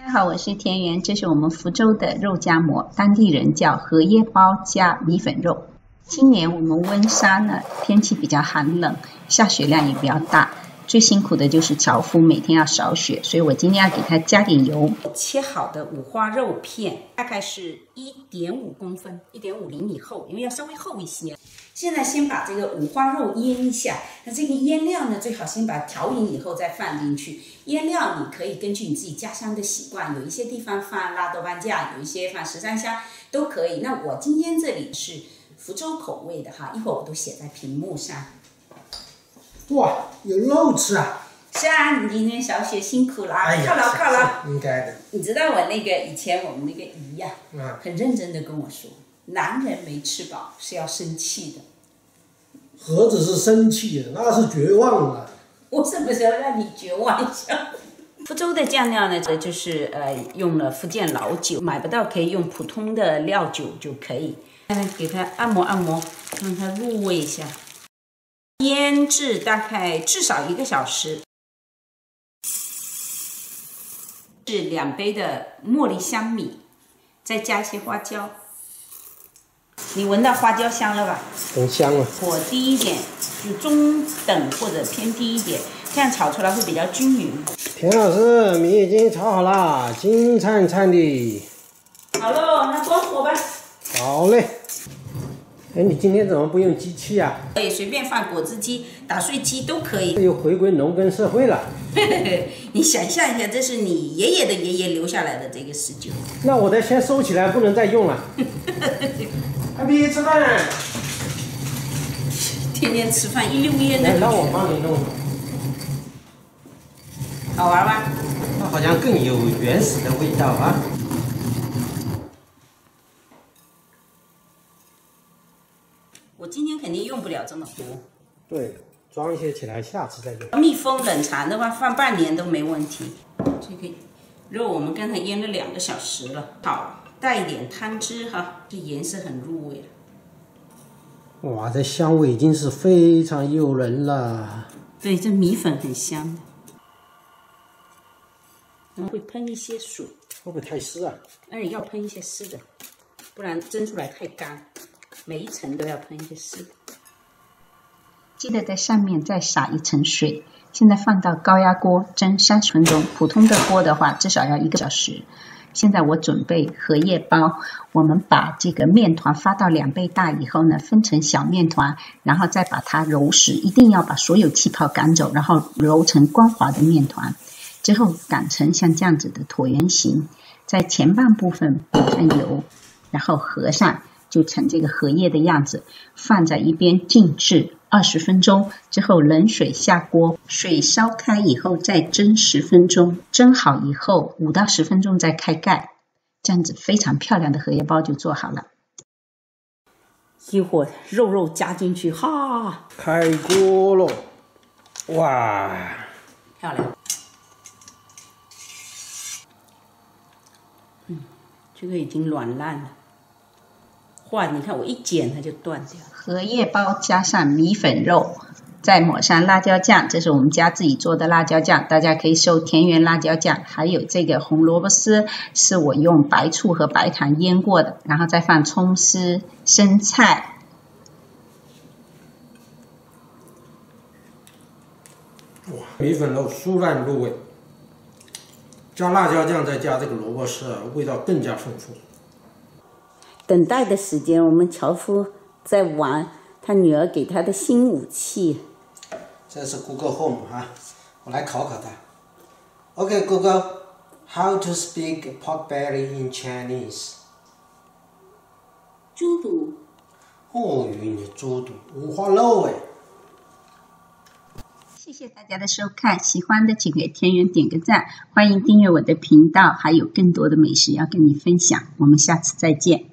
大家好，我是田园，这是我们福州的肉夹馍，当地人叫荷叶包加米粉肉。今年我们温莎呢，天气比较寒冷，下雪量也比较大，最辛苦的就是樵夫每天要扫雪，所以我今天要给它加点油。切好的五花肉片大概是1.5公分，1.5厘米厚，因为要稍微厚一些。现在先把这个五花肉腌一下，那这个腌料呢，最好先把调匀以后再放进去。腌料你可以根据你自己家乡的习惯，有一些地方放辣豆瓣酱，有一些放十三香都可以。那我今天这里是福州口味的哈，一会儿我都写在屏幕上。哇，有肉吃啊！是啊，你今天小雪辛苦了，哎呀，犒劳，应该的。你知道我以前我们那个姨呀，很认真的跟我说，男人没吃饱是要生气的。何止是生气，那是绝望了。我什么时候让你绝望一下？福州的酱料呢，这就是用了福建老酒，买不到可以用普通的料酒就可以。给它按摩，让它入味一下。腌制大概至少1个小时。是2杯的茉莉香米，再加一些花椒。你闻到花椒香了吧？很香啊！火低一点，就中等或者偏低一点，这样炒出来会比较均匀。田老师，米已经炒好了，金灿灿的。好喽，那关火吧。好嘞。哎，你今天怎么不用机器啊？可以随便放果汁机、打碎机都可以。又回归农耕社会了。你想象一下，这是你爷爷的爷爷留下来的这个19。那我得先收起来，不能再用了。阿比吃饭。天天吃饭一溜烟的。来，让我帮你弄。好玩吗？它好像更有原始的味道啊。我今天肯定用不了这么多。对，装一些起来，下次再用。密封冷藏的话，放半年都没问题。这个肉我们刚才腌了2个小时了，好。带一点汤汁哈，这颜色很入味了。哇，这香味已经是非常诱人了。对，这米粉很香的。然后会喷一些水，会不会太湿啊？要喷一些湿的，不然蒸出来太干。每一层都要喷一些湿的。记得在上面再撒一层水。现在放到高压锅蒸30分钟，普通的锅的话至少要1个小时。现在我准备荷叶包，我们把这个面团发到2倍大以后呢，分成小面团，然后再把它揉实，一定要把所有气泡赶走，然后揉成光滑的面团，之后擀成像这样子的椭圆形，在前半部分补上油，然后合上，就成这个荷叶的样子，放在一边静置20分钟，之后冷水下锅，水烧开以后再蒸10分钟，蒸好以后5到10分钟再开盖，这样子非常漂亮的荷叶包就做好了。一会儿肉加进去，哈，开锅喽！哇，漂亮。这个已经软烂了。哇，你看我一剪它就断掉。荷叶包加上米粉肉，再抹上辣椒酱，这是我们家自己做的辣椒酱，大家可以搜田园辣椒酱。还有这个红萝卜丝是我用白醋和白糖腌过的，然后再放葱丝、生菜。哇，米粉肉酥软入味，加辣椒酱再加这个萝卜丝，味道更加丰富。等待的时间，我们樵夫在玩他女儿给他的新武器。这是 Google Home 啊，我来考考他。OK Google, how to speak pork belly in Chinese？ 猪肚。哦，你猪肚，五花肉哎。谢谢大家的收看，喜欢的请给田园点个赞，欢迎订阅我的频道，还有更多的美食要跟你分享，我们下次再见。